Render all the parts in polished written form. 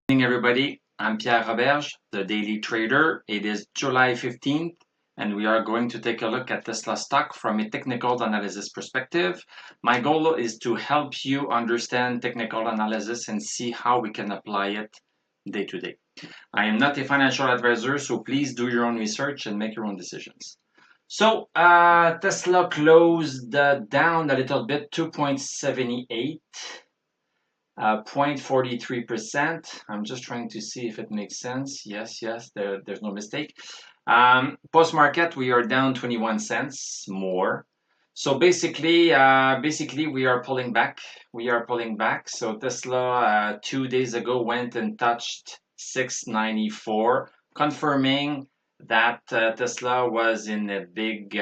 Good evening, everybody. I'm Pierre Roberge, the Daily Trader. It is July 15th, and we are going to take a look at Tesla stock from a technical analysis perspective. My goal is to help you understand technical analysis and see how we can apply it day to day. I am not a financial advisor, so please do your own research and make your own decisions. So Tesla closed down a little bit, 2.78. 0.43%. I'm just trying to see if it makes sense. Yes, there's no mistake. Post-market, we are down 21 cents more. So basically, we are pulling back. So Tesla 2 days ago went and touched 694, confirming that Tesla was in a big,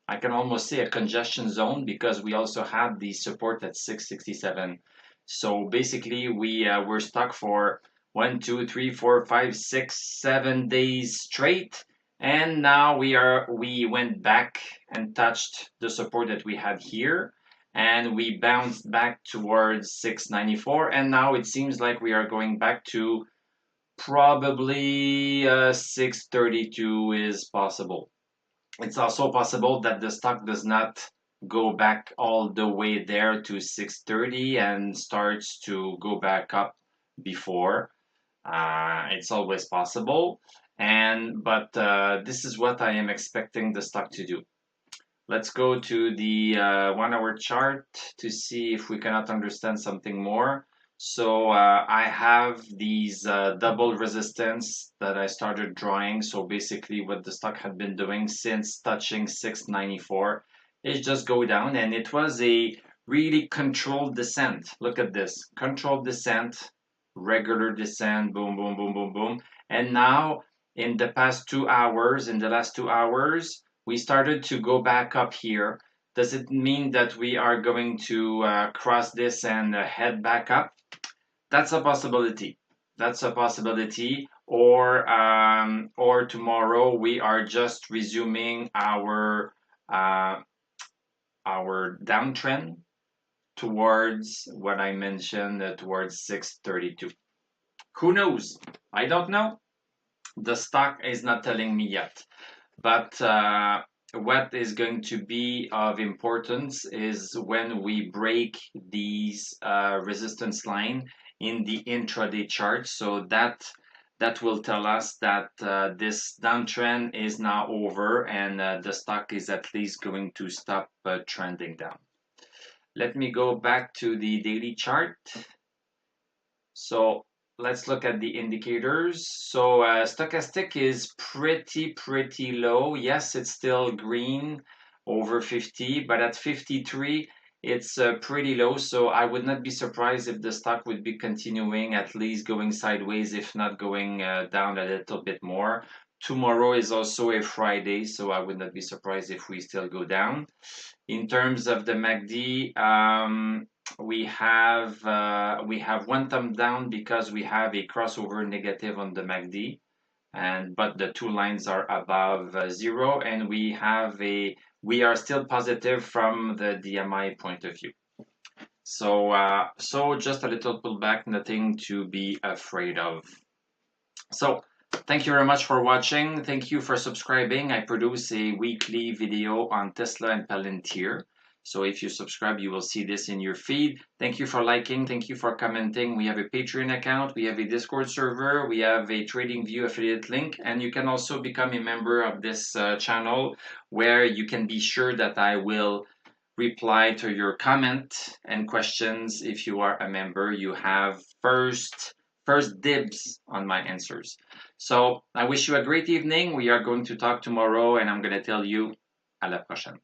I can almost say a congestion zone because we also had the support at 667. So basically, we're stuck for 1, 2, 3, 4, 5, 6, 7 days straight, and now we went back and touched the support that we had here, and we bounced back towards 694, and now it seems like we are going back to probably 632 is possible. It's also possible that the stock does not go back all the way there to 630 and starts to go back up before. It's always possible. But this is what I am expecting the stock to do. Let's go to the 1 hour chart to see if we cannot understand something more. So I have these double resistance that I started drawing. So basically what the stock had been doing since touching 694 is just go down, and it was a really controlled descent. Look at this, controlled descent, regular descent, boom, boom, boom, boom, boom. And now in the last 2 hours, we started to go back up here. Does it mean that we are going to cross this and head back up? That's a possibility. Or tomorrow we are just resuming our downtrend towards what I mentioned, towards 632. Who knows? I don't know. The stock is not telling me yet. But what is going to be of importance is when we break these resistance line in the intraday chart. So that will tell us that this downtrend is now over, and the stock is at least going to stop trending down. Let me go back to the daily chart. So let's look at the indicators. So stochastic is pretty low. Yes, it's still green over 50, but at 53, it's pretty low. So I would not be surprised if the stock would be continuing, at least going sideways, if not going down a little bit more. Tomorrow is also a Friday, so I would not be surprised if we still go down. In terms of the MACD, we have one thumb down because we have a crossover negative on the MACD, but the two lines are above zero, and we are still positive from the DMI point of view. So just a little pullback, nothing to be afraid of. So thank you very much for watching. Thank you for subscribing. I produce a weekly video on Tesla and Palantir. So if you subscribe, you will see this in your feed. Thank you for liking. Thank you for commenting. We have a Patreon account. We have a Discord server. We have a TradingView affiliate link. And you can also become a member of this channel, where you can be sure that I will reply to your comment and questions. If you are a member, you have first dibs on my answers. So I wish you a great evening. We are going to talk tomorrow, and I'm going to tell you à la prochaine.